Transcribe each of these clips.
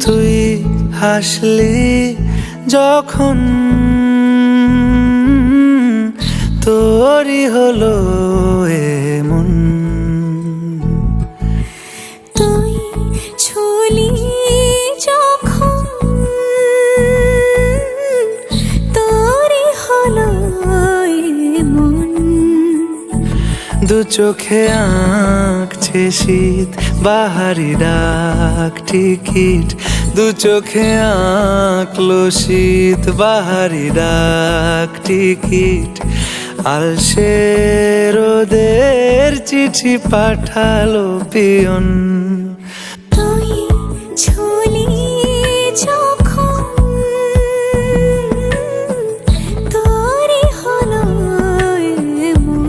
তুই হাসলি যখন তোরই হলো এমন, তুই ছুলি যখন তোরই হলো এমন। দু চোখে আঁকছে শীত বাহারি ডাক টিকিট, দু চোখে আঁকলো শীত বাহারি ডাক টিকিট। আলসে রোদের চিঠি পাঠালো পিয়ন, তুই ছুলি যখন তোরই হলো এমন।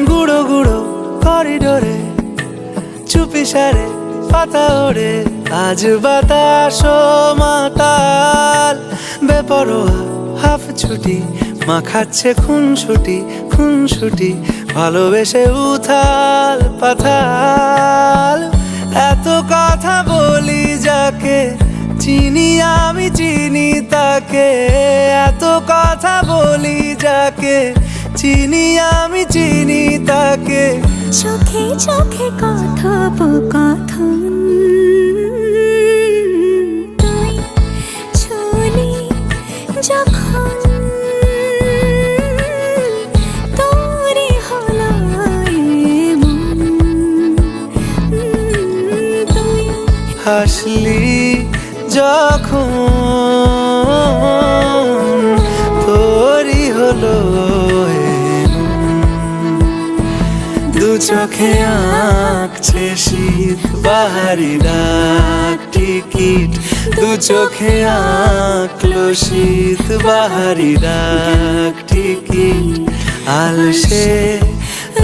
গুঁড়ো গুঁড়ো করিডোরে চুপি সারে পাতা ওড়ে, আজ বাতাস মাতাল বেপরোয়া হাফ ছুটি, মাখাচ্ছে খুন ছুটি ভালোবেসে উথাল পাথাল। এত কথা বলি যাকে চিনি আমি চিনি তাকে, এত কথা বলি যাকে চিনি আমি চিনি তাকে। চোখে চোখে কথোপকথন, তুই ছুলি যখন তোরই হলো এমন। তুই হাসলি যখন তোরই হলো দু চোখে আঁকছে শীত বাহারি ডাক টিকিট, দু চোখে আঁকলো শীত বাহারি ডাক টিকিট। আলসে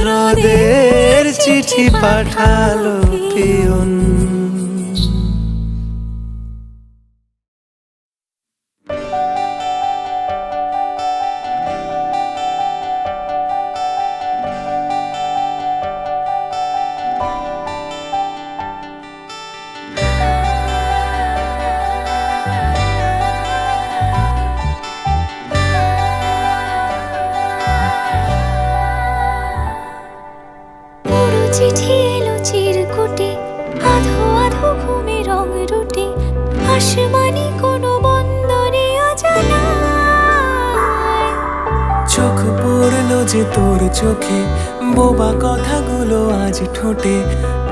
রোদের চিঠি পাঠালো পিয়ন। চিঠি এলো চিরকুটে, আধো আধো ঘুমে রং রুটে, আসমানি কোনো বন্দরে অজানা। চোখ পড়লো যে তোর চোখে, বোবা কথাগুলো আজ ঠোঁটে,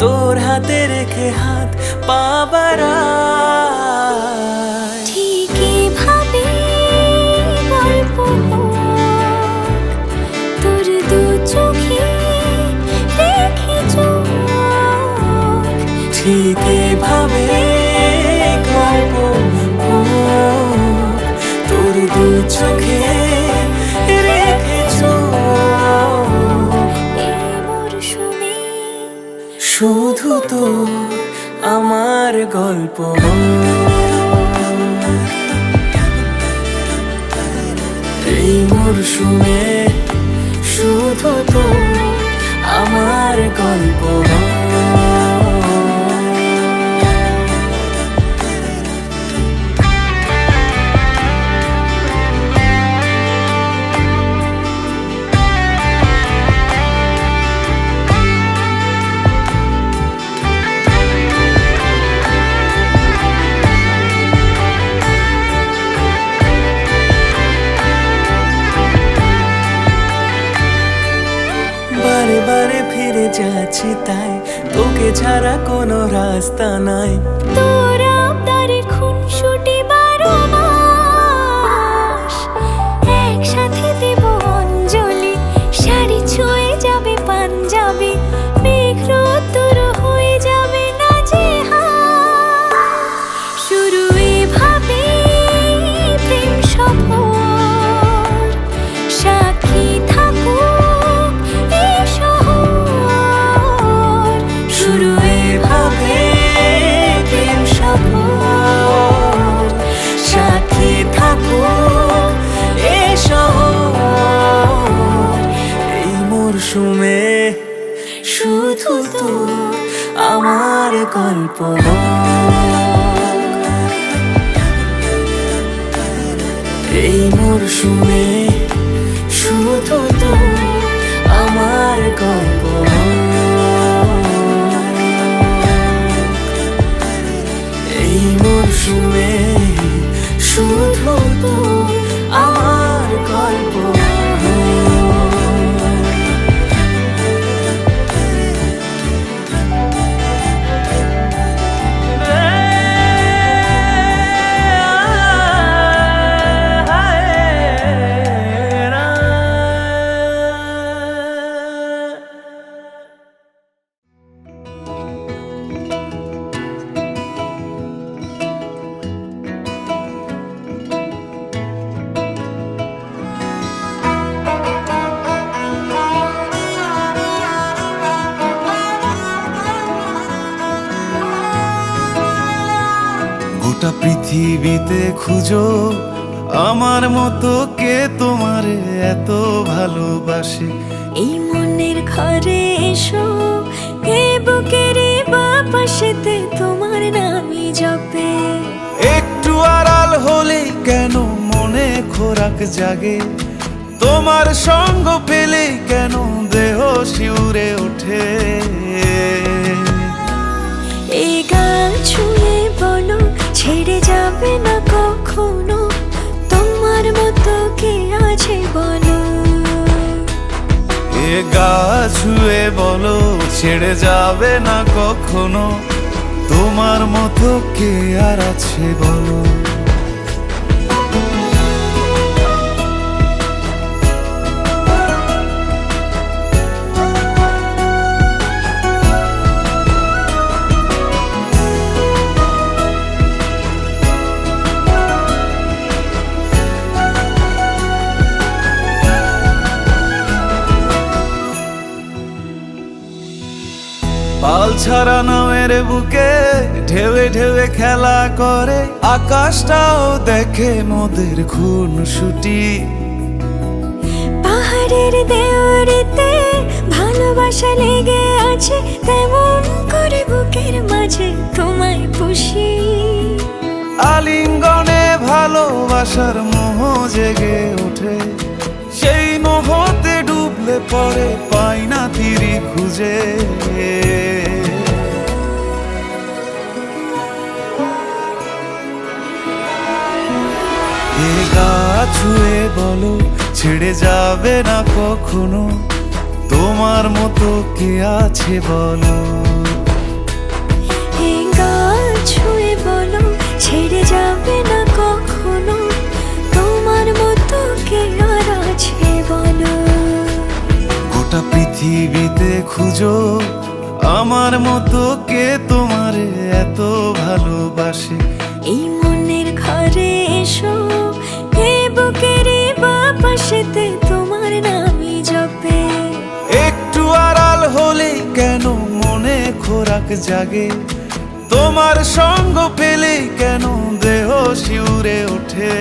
তোর হাতে রেখে হাত পা বাড়ায়। ঠিকই ভাবে গল্প তোর দু চোখে রেখে চোখ, ঠিকই ভাবে গল্প তোর দু চোখে রেখে চোখ। এই মরশুমে শুধু তো আমার গল্প, এই মরশুমে শুধু তো আমার গল্প। ছেড়ে যাচ্ছি তাই, তোকে ছাড়া কোনো রাস্তা নাই। তোর আবদারে খুনসুটি 12 মাস, একসাথে দেব অঞ্জলি, শাড়ি ছুঁয়ে যাবে পাঞ্জাবি, মেঘ রোদ্দুর হয়ে যাবে নাজেহাল। শুরু এভাবে প্রেম সফর, সাক্ষী থাকুক এই শহর। শুরু এভাবে প্রেম সফর, সাথী থাকুক এ শহর। এই মরশুমে শুধু তো আমার গল্প হোক। এই মরশুমে শুধু তো আমার গল্প হোক। এই মরশুমে শুধু তো আমার গল্প হোক। গোটা পৃথিবীতে খুঁজো আমার মতো কে তোমারে এত ভালোবাসে। এই মনের ঘরে এসো, এ বুকের বাপাশেতে তোমার নামই জপে। একটু আড়াল হলেই কেন মনে খোরাক জাগে, তোমার সঙ্গ পেলেই কেন দেহ শিউরে ওঠে। এই গান ছুঁয়ে বলো ছেড়ে যাবে না কখনো, তোমার মতো কে আছে বলো। এ গা ছুঁয়ে বলো ছেড়ে যাবে না কখনো, তোমার মতো কে আর আছে বলো। পাল ছাড়া নামের বুকে ঢেউে ঢেউে খেলা করে, আকাশটাও দেখে মোদের খুনসুটি। পাহাড়ের দেওয়ারিতে ভালোবাসা লেগে আছে, তেমন করে বুকের মাঝে তোমায় পুষি। আলিঙ্গনে ভালোবাসার মোহ জেগে ওঠে, সেই মোহতে ডুবলে পরে পাই না তীরি খুঁজে। এ গা ছুঁয়ে বলো ছেড়ে যাবে না কখনো, তোমার মতো কে আছে বলো। এই গান ছুঁয়ে বলো ছেড়ে যাবে না কখনো, তোমার মতো কে আর আছে বলো। গোটা পৃথিবীতে খুঁজো আমার মতো কে তোমারে এত ভালোবাসে। এই মনের ঘরে এসো, এ বুকের বাপাশেতে তোমার নামই জপে। একটু আড়াল হলেই কেন মনে খোরাক জাগে, তোমার সঙ্গ পেলেই কেন দেহ শিউরে ওঠে।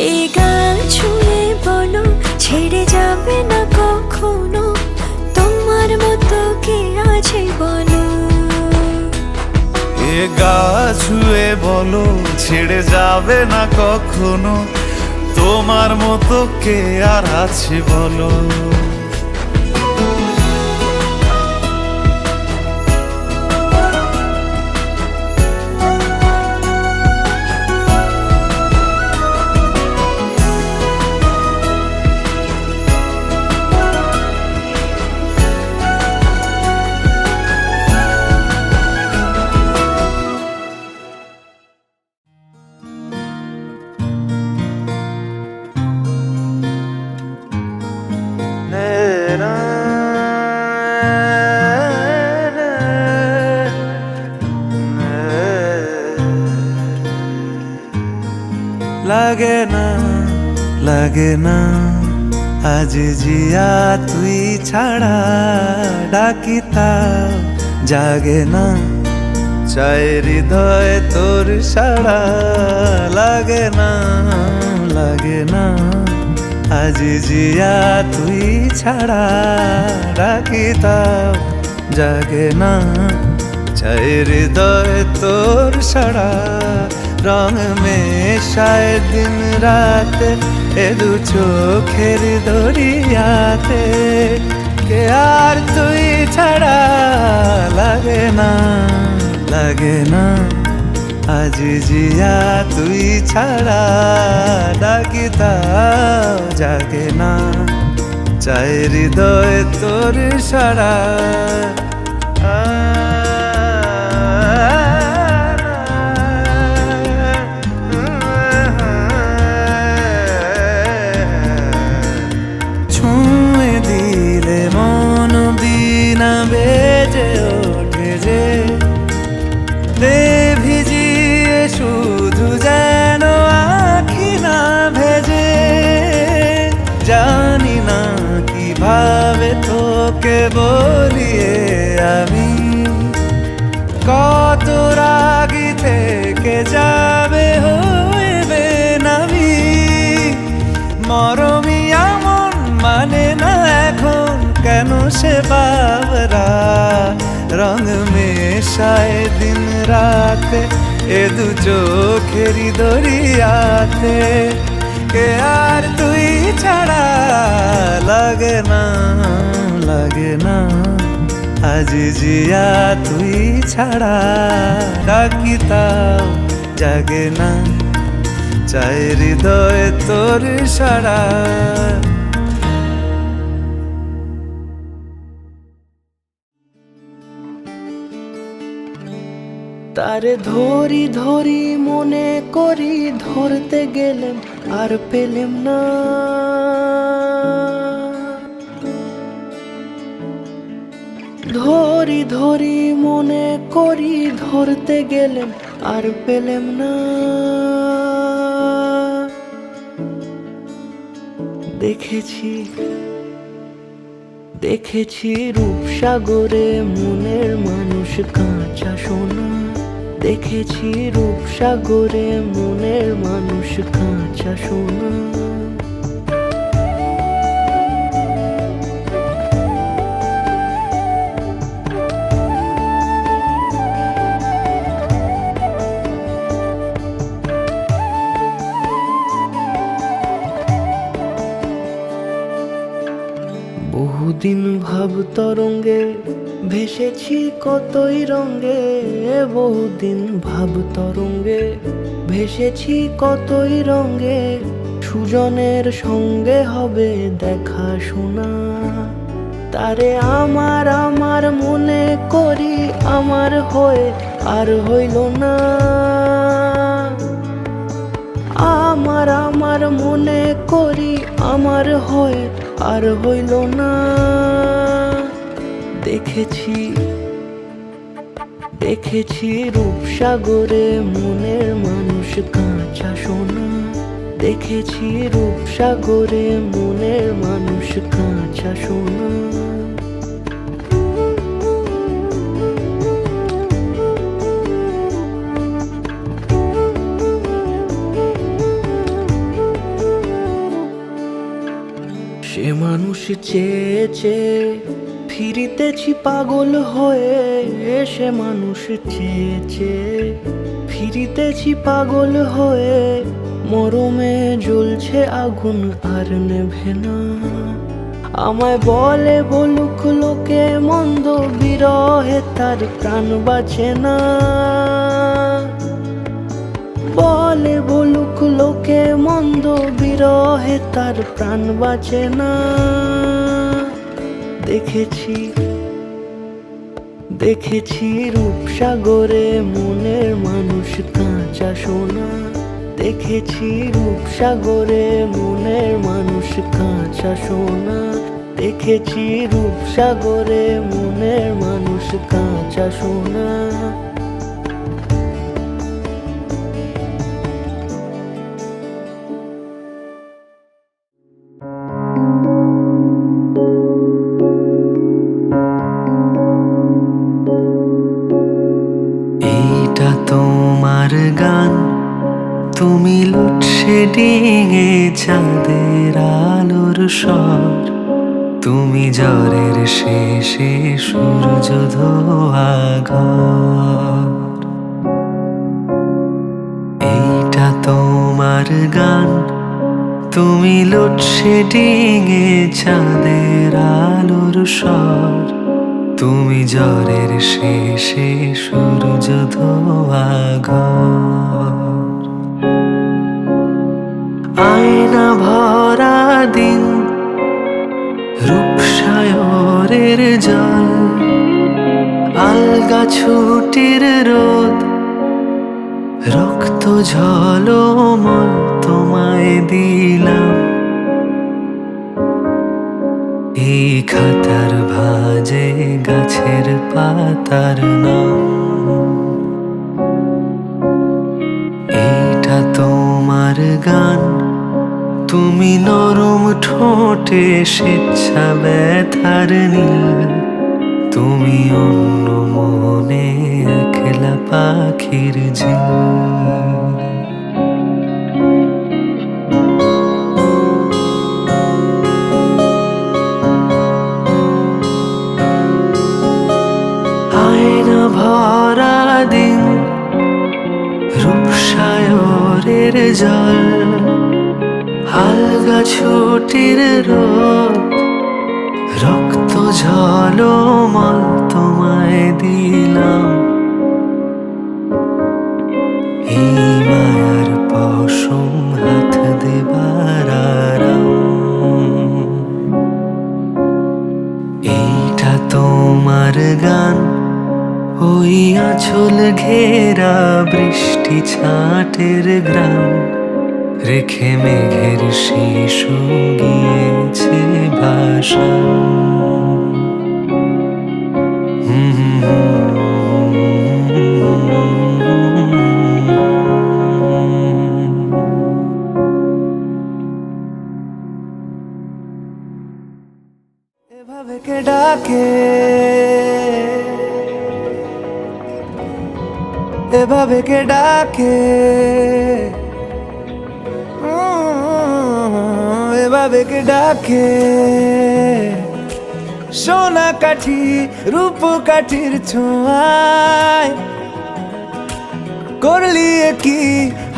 এই গান ছুঁয়ে বলো ছেড়ে যাবে না কখনো, তোমার মতো কে আছে বলো। এ গা ছুঁয়ে বলো ছেড়ে যাবে না কখনো, তোমার মতো কে আর আছে বলো। লাগে না, লাগে না। আজ জিয়া তুই ছাড়া ডাকি তাও জাগে না। চাই হৃদয় তোর সাড়া, লাগে না, লাগে না। আজ জিয়া তুই ছাড়া ডাকি তাও জাগে না। চাই হৃদয় তোর সাড়া, রং মেশায় দিন রাতে এ দু চোখের দরিয়াতে। কে আর তুই ছাড়া, লাগে না, লাগে না। আজ জিয়া তুই ছাড়া ডাকি তাও জাগে না। চাই হৃদয় তোর সাড়া। ছুঁয়ে দিলে মন বিনা বেজে ওঠে যে, দে ভিজিয়ে শুধু যেন আখি না ভেজে। জানি না কিভাবে তোকে বলিয়ে আমি, কত রাগি থেকে যাবে হইবে নামি। মরমি এমন মানে না এখন কেন সে বাবরা, রং মেশায় দিন রাতে এ দু চোখেরই দরিয়াতে। কে আর তুই ছাড়া, লাগে না, লাগে না। আজ জিয়া তুই ছাড়া ডাকি তাও জাগে না। চাই হৃদয় তোর সাড়া। তারে ধরি ধরি মনে করি, ধরতে গেলেম আর পেলেম না। ধরি ধরি মনে করি, ধরতে গেলেম আর পেলেম না। দেখেছি দেখেছি রূপসাগরে মনের মানুষ কাঁচা সোনা। দেখেছি রূপসাগরে মনের মানুষ কাঁচা সোনা। বহুদিন ভাব তরঙ্গে ভেসেছি কতই রঙ্গে। বহুদিন ভাব তরঙ্গে ভেসেছি কতই রঙ্গে। সুজনের সঙ্গে হবে দেখা শোনা। তারে আমার আমার মনে করি, আমার হয়ে আর হইল না। আমার আমার মনে করি, আমার হয়ে আর হইল না। দেখেছি দেখেছি রূপসাগরে মনের মানুষ কাঁচা সোনা। দেখেছি রূপসাগরে মনের মানুষ কাঁচা সোনা। সে মানুষ চেয়ে চেয়ে ফিরিতেছি পাগল হয়ে। সে মানুষ চেয়ে চেয়ে ফিরিতেছি পাগল হয়ে। মরমে জ্বলছে আগুন আর নেভে না। আমায় বলে বলুক লোকে মন্দ, বিরহে তার প্রাণ বাঁচে না। বলে বলুক লোকে মন্দ, বিরহে তার প্রাণ বাঁচে না। দেখেছি দেখেছি রূপসাগরে মনের মানুষ কাঁচা সোনা। দেখেছি রূপসাগরে মনের মানুষ কাঁচা সোনা। দেখেছি রূপসাগরে মনের মানুষ কাঁচা সোনা। তোমার গান, তুমি লোডশেডিং এ চাঁদের আলোর স্বর, তুমি জ্বরের শেষে সূর্য ধোয়া ঘর। এইটা তোমার গান, তুমি লোডশেডিং এ চাঁদের আলোর স্বর, তুমি জ্বরের শেষে সূর্য ধোয়া ঘর। আয়না ভরা দিন, রূপসায়রের জল, আলগা ছুটির রোদ, রক্ত ঝলমল তোমায় দিলাম। এই খাতার ভাঁজে গাছের পাতার নাম। এইটা তোমার গান, তুমি নরম ঠোঁটে স্বেচ্ছা ব্যথার নীল, তুমি অন্য মনে একলা পাখির ঝিল। আয়না ভরা দিন, রূপসায়রের জল, আলগা ছুটির রোদ, রক্ত ঝলমল তোমায় দিলাম। এই মায়ার পশম হাত দেবার আরাম। এইটা তোমার গান, ওই আঁচল ঘেরা বৃষ্টি ছাটের গ্রাম, রেখে মেঘের শিশু গিয়েছে ভাষণ। এভাবে কে ডাকে, এভাবে কে ডাকে, এভাবে কে ডাকে। সোনা কাঠি রূপ কাঠির ছোঁয়ায়, করলি কি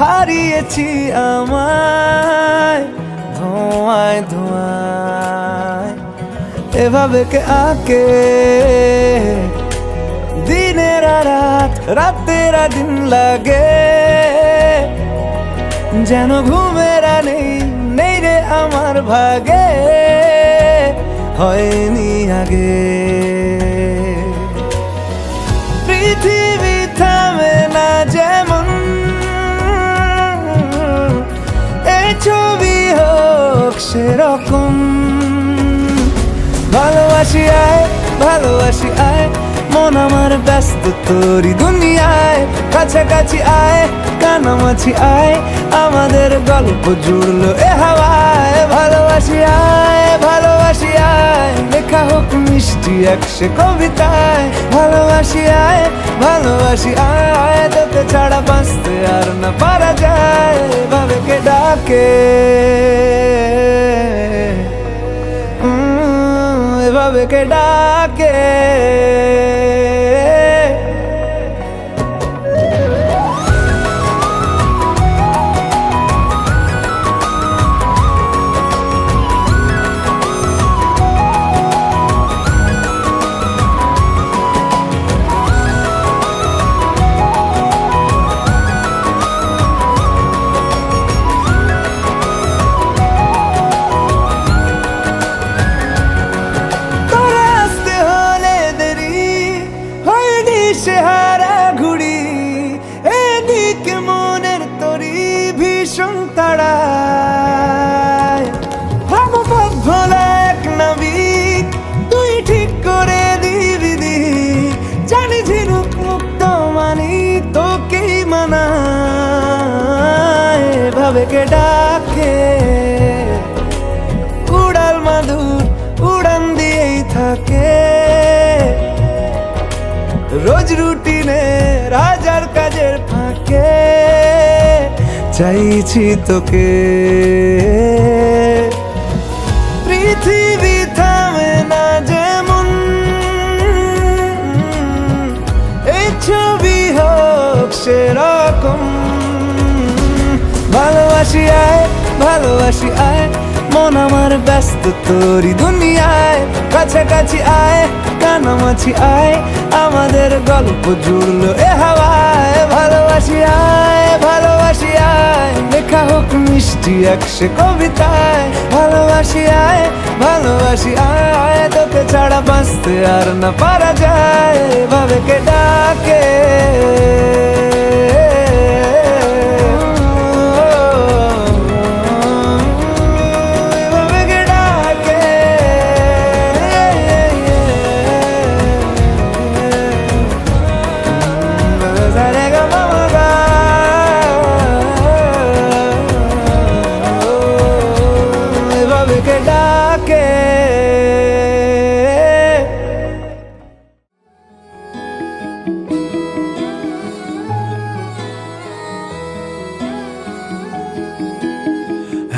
হারিয়েছি আমায় ধোঁয়ায় ধোঁয়ায়। এভাবে কে আঁকে দিনের রাত, রাতের দিন লাগে, যেন ঘুমের নেই নেই রে আমার ভাগে, হয়নি আগে। পৃথিবী থামে না যেমন, এই ছবি হোক সেরকম। ভালোবাসি আয়, ভালোবাসি আয়, মন আমার ব্যস্ত তোরি দুনিয়ায়। কাছাকাছি আয়, কানামাছি আয়, আমাদের গল্প জুড়লো এ হাওয়ায়। ভালোবাসি আয়, ভালোবাসি আয়, লেখা হোক মিষ্টি একসে কবিতায়। ভালোবাসি আয়, ভালোবাসি আয়, তোকে ছাড়া বাঁচতে আর না পারা যায়। এভাবে কে ডাকে, এভাবে কে ডাকে। তোরা আসতে হলে দেরি চাইছি তোকে। পৃথিবী থামে না যেমন, এই ছবি হোক সেরকম। ভালোবাসি আয়, ভালোবাসি আয়, মন আমার ব্যস্ত তোরই দুনিয়ায়। কাছাকাছি আয়, কানামাছি আয়, আমাদের গল্প জুড়লো এ হাওয়ায়। ভালোবাসি আয়, ভালোবাসি আয়, লেখা হোক মিষ্টি একসে কবিতায়। ভালোবাসি আয়, ভালোবাসি আয়, তোকে ছাড়া বাঁচতে আর না পারা যায়। এভাবে কে ডাকে,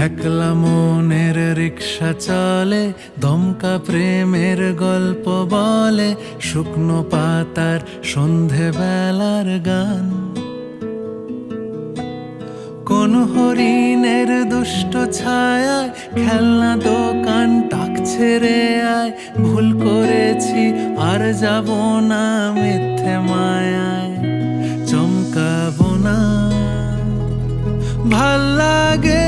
একলা মনের রিক্সা চলে, দমকা প্রেমের গল্প বলে, শুকনো পাতার সন্ধেবেলার গান। কোন হরিণের দুষ্ট ছায়ায় খেলনা দোকান ডাকছে রে আয়। ভুল করেছি আর যাব না মিথ্যে মায়ায়, চমকাবো না। ভাল লাগে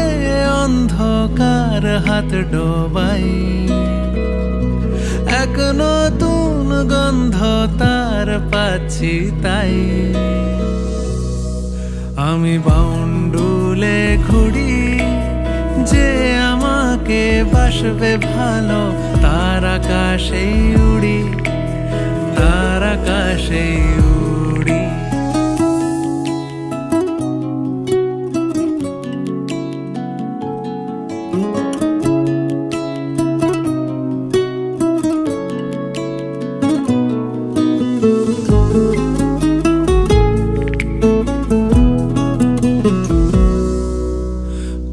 অন্ধকার হাত ডোবাই, এক নতুন গন্ধ তার পাচ্ছি তাই। আমি বাউন্ডুলে ঘুরি, যে আমাকে বাসবে ভালো, তার আকাশেই উড়ি, তার আকাশেই উড়ি।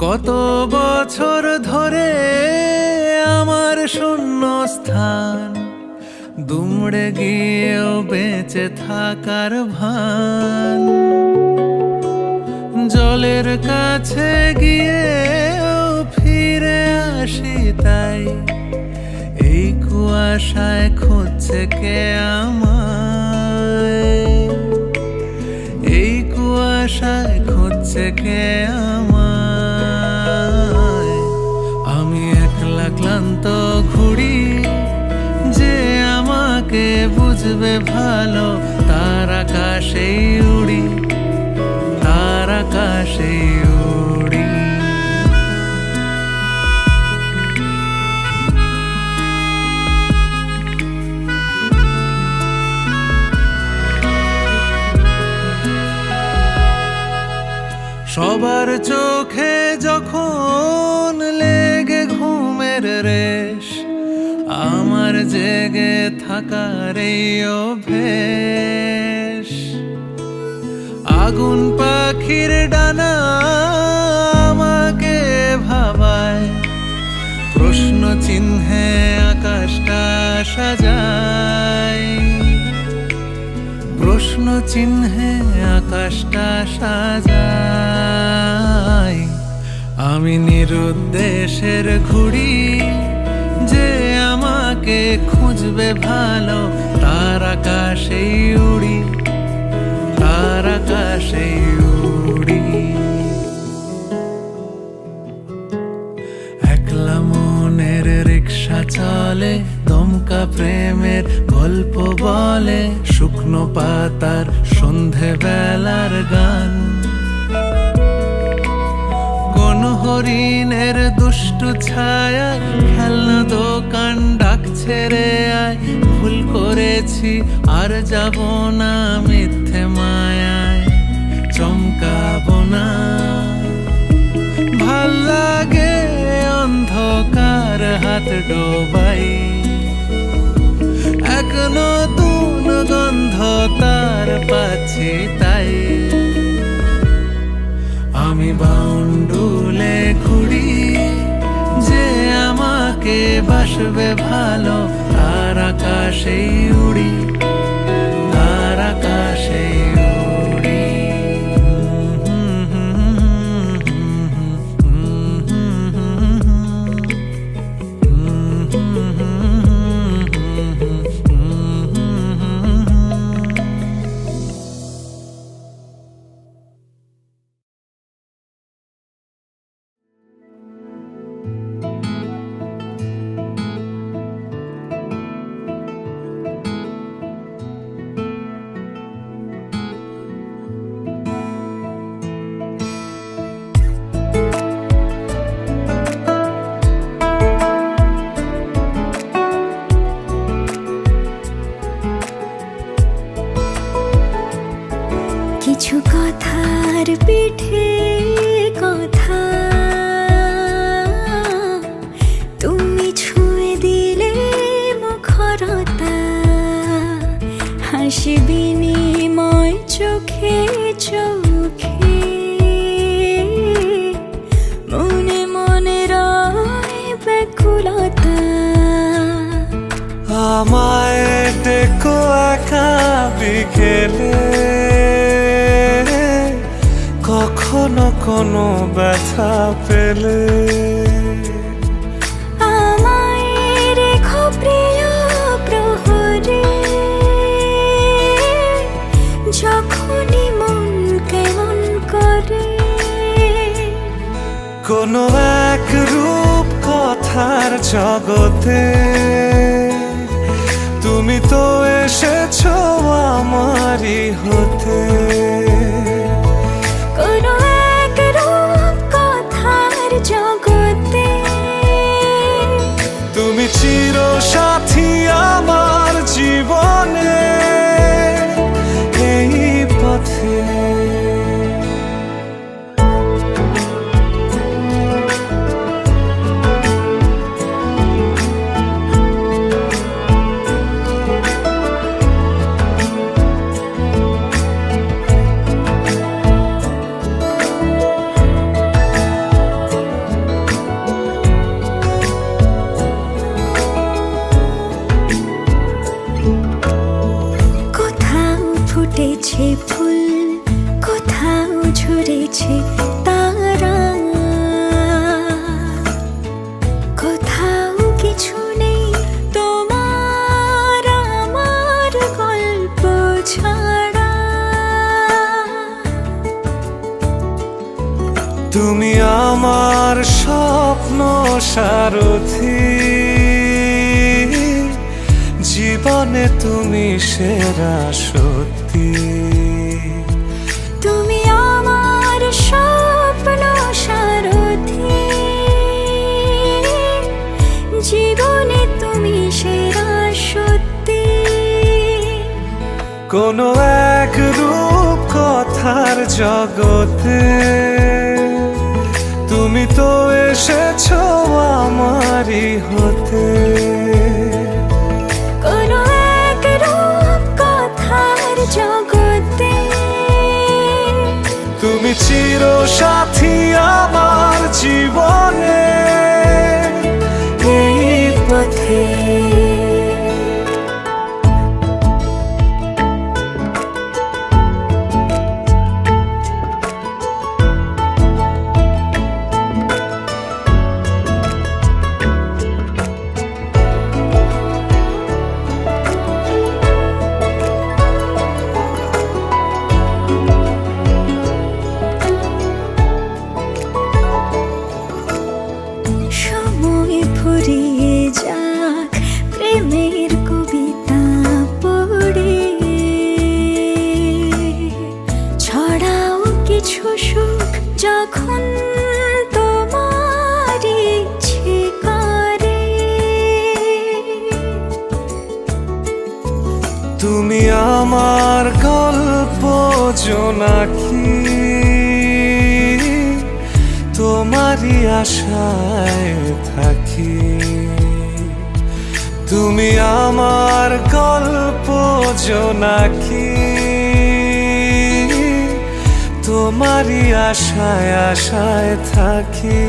কত বছর ধরে আমার শূন্য স্থান, দুমড়ে গিয়েও বেঁচে থাকার ভান। জলের কাছে গিয়েও ফিরে আসি তাই, এই কুয়াশায় খুঁজছে কে আমায়, এই কুয়াশায় খুঁজছে কে আমায়। আমি একলা ক্লান্ত ঘুরি, যে আমাকে বুঝবে ভালো, তার আকাশেই উড়ি, তার আকাশেই উড়ি। সবার চোখে যখন লেগে ঘুমের রেশ, আমার জেগে থাকার এই অভ্যেস। আগুন পাখির ডানা আমাকে ভাবায়, প্রশ্ন চিহ্নে আকাশটা সাজায়, প্রশ্ন চিহ্নে আকাশটা সাজায়। আমি নিরুদ্দেশের ঘুড়ি, যে আমাকে খুঁজবে ভালো, তার আকাশেই উড়ি, তার আকাশেই উড়ি। একলা মনের রিক্সা চলে, দমকা প্রেমের গল্প বলে, শুকনো পাতার সন্ধেবেলার গান। কোন হরিণের দুষ্টু ছায়া খেলনা দোকান ডাকছে রে আয়। ভুল করেছি আর যাব না মিথ্যে মায়ায়, চমকাবো না। ভাল লাগে অন্ধকার হাত ডোবাই, এক নতুন গন্ধ তার পাচ্ছি তাই। আমি আমি বাউন্ডুলে ঘুরি, যে আমাকে বাসবে ভালো তার আকাশেই উড়ি, তার আকাশেই উড়ি। কিছু কথার পিঠে কথা তুমি ছুঁয়ে দিলে মুখরতা, হাসি বিনিময় চোখে চোখে, মনে মনে রয় ব্যাকুলতা। আমায় ডেকো একা বিকেলে, কখনো কোনো ব্যথা পেলে। আমায় রেখো প্রিয় প্রহরে, যখনই মন কেমন করে। কোনো এক রূপ কথার জগতে তুমি তো এসেছো আমারই হতে। কোনো এক রূপ কথার জগতে তুমি চির সাথী আমার জীবনে, এই পথে। ফুটেছে ফুল, কোথাও ঝরেছে তারা, কোথাও কিছু নেই তোমার আমার গল্প ছাড়া। তুমি আমার স্বপ্ন সারথি, জীবনে তুমি সেরা সত্যি। তুমি আমার স্বপ্ন সারথি, জীবনে তুমি সেরা সত্যি। কোনো এক রূপ কথার জগতে তুমি তো এসেছো আমারই হতে। কোনো এক রূপ কথার জগতে তুমি চির সাথী আমার জীবনে, এই পথে। সময় ফুরিয়ে যাক প্রেমের কবিতা পড়ে, ছড়াও কিছু সুখ যখন তোমার ইচ্ছে করে। তুমি আমার গল্প জোনাকি, তোমারই আশায় থাকি। তুমি আমার গল্প জোনাকি, তোমারই আশায় আশায় থাকি।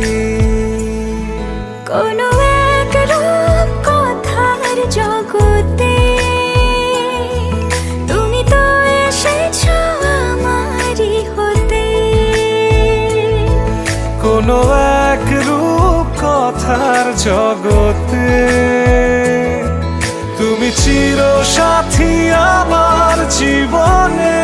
কোনো এক রূপ কথার জগতে তুমি তো এসেছো আমারই হতে। কোনো এক রূপ কথার জগতে তুমি চির সাথী আমার জীবনে।